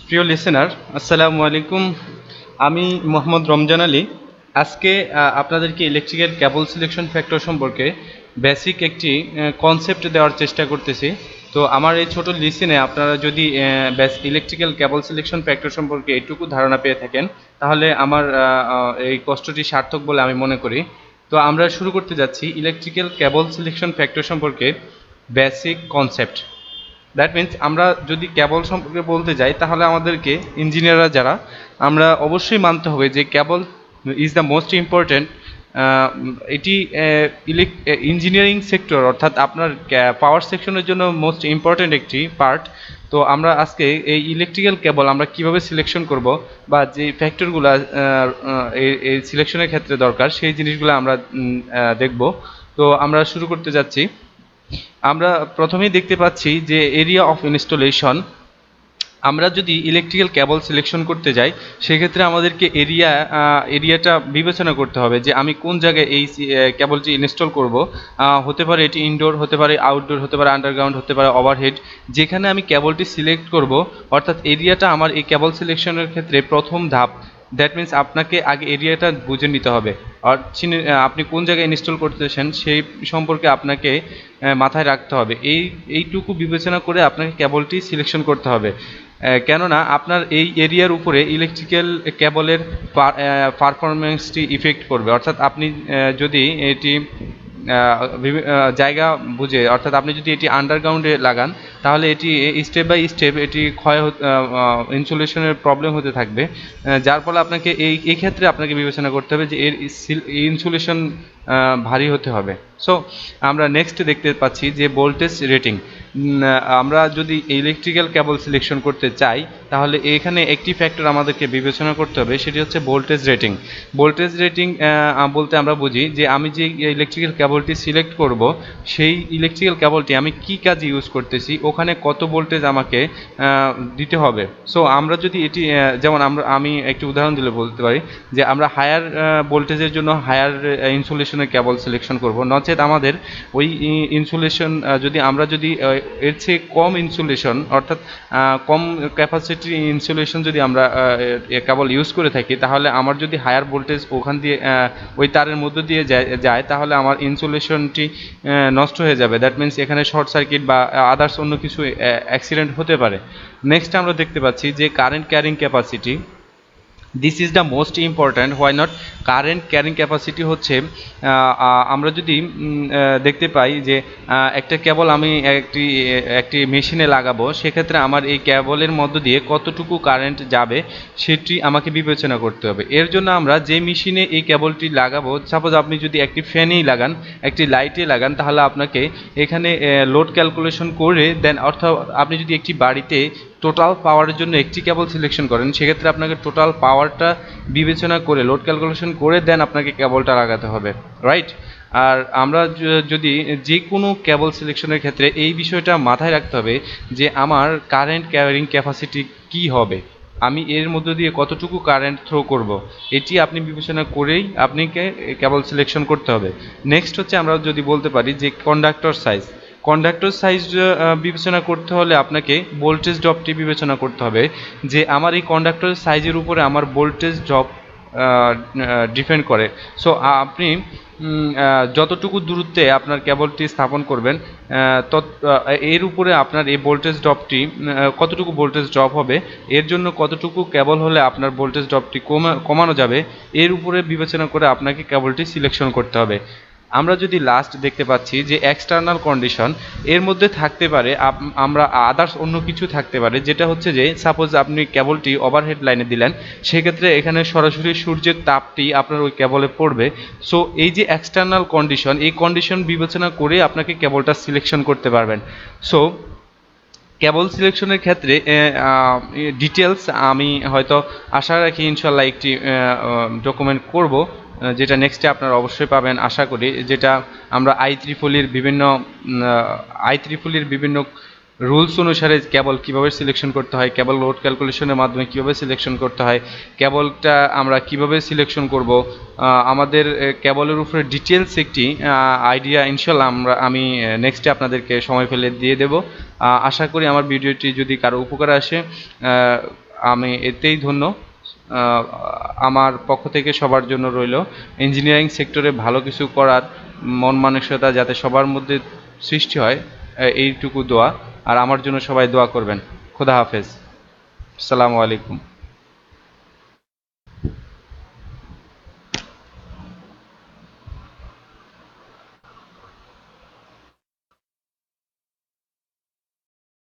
প্রিয় লিসেনার, আসসালামু আলাইকুম। আমি মোহাম্মদ রমজান আলী। আজকে আপনাদেরকে ইলেকট্রিক্যাল কেবল সিলেকশন ফ্যাক্টর সম্পর্কে বেসিক একটি কনসেপ্ট দেওয়ার চেষ্টা করতেছি। তো আমার এই ছোট লিসেনে আপনারা যদি ইলেকট্রিক্যাল কেবল সিলেকশন ফ্যাক্টর সম্পর্কে এইটুকু ধারণা পেয়ে থাকেন, তাহলে আমার এই কষ্টটি সার্থক বলে আমি মনে করি। তো আমরা শুরু করতে যাচ্ছি ইলেকট্রিক্যাল কেবল সিলেকশন ফ্যাক্টর সম্পর্কে বেসিক কনসেপ্ট। দ্যাট মিন্স আমরা যদি কেবল সম্পর্কে বলতে যাই, তাহলে আমাদেরকে ইঞ্জিনিয়াররা যারা, আমরা অবশ্যই মানতে হবে যে কেবল ইজ দ্য মোস্ট ইম্পর্ট্যান্ট। এটি ইঞ্জিনিয়ারিং সেক্টর, অর্থাৎ আপনার পাওয়ার সেকশনের জন্য মোস্ট ইম্পর্ট্যান্ট একটি পার্ট। তো আমরা আজকে এই ইলেকট্রিক্যাল কেবল আমরা কিভাবে সিলেকশন করব, বা যে ফ্যাক্টরগুলো এই সিলেকশনের ক্ষেত্রে দরকার, সেই জিনিসগুলো আমরা দেখব। তো আমরা শুরু করতে যাচ্ছি। আমরা প্রথমেই দেখতে পাচ্ছি যে এরিয়া অফ ইনস্টলেশন। আমরা যদি ইলেকট্রিক্যাল কেবল সিলেকশন করতে যাই, সেক্ষেত্রে আমাদেরকে এরিয়াটা বিবেচনা করতে হবে যে আমি কোন জায়গায় এই কেবলটি ইনস্টল করব। হতে পারে এটি ইনডোর, হতে পারে আউটডোর, হতে পারে আন্ডারগ্রাউন্ড, হতে পারে ওভারহেড। যেখানে আমি কেবলটি সিলেক্ট করব, অর্থাৎ এরিয়াটা আমার এই কেবল সিলেকশনের ক্ষেত্রে প্রথম ধাপ। দ্যাট মিন্স আপনাকে আগে এরিয়াটা বুঝে নিতে হবে, আর আপনি কোন জায়গায় ইনস্টল করতেছেন সেই সম্পর্কে আপনাকে মাথায় রাখতে হবে। এইটুকু বিবেচনা করে আপনাকে কেবলটি সিলেকশন করতে হবে। কেননা আপনার এই এরিয়ার উপরে ইলেকট্রিক্যাল কেবলের পারফরমেন্সটি ইফেক্ট করবে। অর্থাৎ আপনি যদি এটি জায়গা বুঝে, অর্থাৎ আপনি যদি এটি আন্ডারগ্রাউন্ডে লাগান, তাহলে এটি স্টেপ বাই স্টেপ এটি ইনসুলেশনের প্রবলেম হতে থাকবে। যার ফলে আপনাকে এই ক্ষেত্রে আপনাকে বিবেচনা করতে হবে যে এর ইনসুলেশন ভারী হতে হবে। সো আমরা নেক্সট দেখতে পাচ্ছি যে ভোল্টেজ রেটিং। আমরা যদি ইলেকট্রিক্যাল কেবল সিলেকশন করতে চাই, তাহলে এখানে একটি ফ্যাক্টর আমাদেরকে বিবেচনা করতে হবে, সেটি হচ্ছে ভোল্টেজ রেটিং। ভোল্টেজ রেটিং বলতে আমরা বুঝি যে আমি যে ইলেকট্রিক্যাল কেবলটি সিলেক্ট করব, সেই ইলেকট্রিক্যাল কেবলটি আমি কি কাজে ইউজ করতেছি, ওখানে কত ভোল্টেজ আমাকে দিতে হবে। সো আমরা যদি এটি যেমন আমি একটি উদাহরণ দিলে বলতে পারি যে আমরা হায়ার ভোল্টেজের জন্য হায়ার ইনসুলেশনের কেবল সিলেকশন করব, নচেত আমাদের ওই ইনসুলেশন যদি এর চেয়ে কম ইনসুলেশন, অর্থাৎ কম ক্যাপাসিটি ইনসুলেশন যদি আমরা কেবল ইউজ করে থাকি, তাহলে আমার যদি হায়ার ভোল্টেজ ওখান দিয়ে ওই তারের মধ্য দিয়ে যায়, তাহলে আমার ইনসুলেশনটি নষ্ট হয়ে যাবে। দ্যাট মিন্স এখানে শর্ট সার্কিট বা আদার্স অন্য কিছু অ্যাক্সিডেন্ট হতে পারে। নেক্সট আমরা দেখতে পাচ্ছি যে current carrying capacity. This is the most important. Why not? Current carrying capacity হচ্ছে, আমরা যদি দেখতে পাই যে একটা কেবল আমি একটি মেশিনে লাগাবো, সেক্ষেত্রে আমার এই কেবলের মধ্য দিয়ে কতটুকু কারেন্ট যাবে সেটি আমাকে বিবেচনা করতে হবে। এর জন্য আমরা যে মেশিনে এই কেবলটি লাগাবো, সাপোজ আপনি যদি একটি ফ্যানেই লাগান, একটি লাইটে লাগান, তাহলে আপনাকে এখানে লোড ক্যালকুলেশন করে দেন, অর্থাৎ আপনি যদি একটি বাড়িতে টোটাল পাওয়ারের জন্য একটি কেবল সিলেকশন করেন, সেক্ষেত্রে আপনাকে টোটাল পাওয়ারটা বিবেচনা করে লোড ক্যালকুলেশন করে দেন আপনাকে কেবলটা লাগাতে হবে, রাইট? আর আমরা যদি যে কোনো কেবল সিলেকশনের ক্ষেত্রে এই বিষয়টা মাথায় রাখতে হবে যে আমার কারেন্ট ক্যারিং ক্যাপাসিটি কি হবে, আমি এর মধ্য দিয়ে কতটুকু কারেন্ট থ্রো করব, এটি আপনি বিবেচনা করেই আপনাকে কেবল সিলেকশন করতে হবে। নেক্সট হচ্ছে আমরা যদি বলতে পারি যে কন্ডাক্টর সাইজ। কন্ডাক্টর সাইজ বিবেচনা করতে হলে আপনাকে ভোল্টেজ ড্রপটি বিবেচনা করতে হবে, যে আমার এই কন্ডাক্টর সাইজের উপরে আমার ভোল্টেজ ড্রপ ডিপেন্ড করে। সো আপনি যতটুকু দূরত্বে আপনার কেবলটি স্থাপন করবেন, এর উপরে আপনার এই ভোল্টেজ ড্রপটি কতটুকু ভোল্টেজ ড্রপ হবে, এর জন্য কতটুকু কেবল হলে আপনার ভোল্টেজ ড্রপটি কমানো যাবে, এর উপরে বিবেচনা করে আপনাকে কেবলটি সিলেকশন করতে হবে। আমরা যদি লাস্ট দেখতে পাচ্ছি যে এক্সটার্নাল কন্ডিশন, এর মধ্যে থাকতে পারে আমরা আদার্স অন্য কিছু থাকতে পারে, যেটা হচ্ছে যে সাপোজ আপনি কেবলটি ওভারহেড লাইনে দিলেন, সেক্ষেত্রে এখানে সরাসরি সূর্যের তাপটি আপনার ওই কেবলে পড়বে। সো এই যে এক্সটার্নাল কন্ডিশন, এই কন্ডিশন বিবেচনা করে আপনাকে কেবলটা সিলেকশন করতে পারবেন। সো কেবল সিলেকশনের ক্ষেত্রে ডিটেলস আমি হয়তো আশা রাখি ইনশাল্লাহ একটি ডকুমেন্ট করব, যেটা নেক্সটে আপনারা অবশ্যই পাবেন আশা করি, যেটা আমরা আইইইইর বিভিন্ন রুলস অনুসারে কেবল কীভাবে সিলেকশন করতে হয়, কেবল লোড ক্যালকুলেশনের মাধ্যমে কীভাবে সিলেকশন করতে হয়, কেবলটা আমরা কীভাবে সিলেকশন করব, আমাদের কেবলের উপরে ডিটেলস একটি আইডিয়া ইনশাল্লাহ আমি নেক্সটে আপনাদেরকে সময় ফেলে দিয়ে দেব। আশা করি আমার ভিডিওটি যদি কারো উপকার আসে, আমি এতেই ধন্য। আমার পক্ষ থেকে সবার জন্য রইল ইঞ্জিনিয়ারিং সেক্টরে ভালো কিছু করার মন মানসিকতা যাতে সবার মধ্যে সৃষ্টি হয়, এইটুকু দোয়া। আর আমার জন্য সবাই দোয়া করবেন। খোদা হাফেজ। আসসালামু আলাইকুম।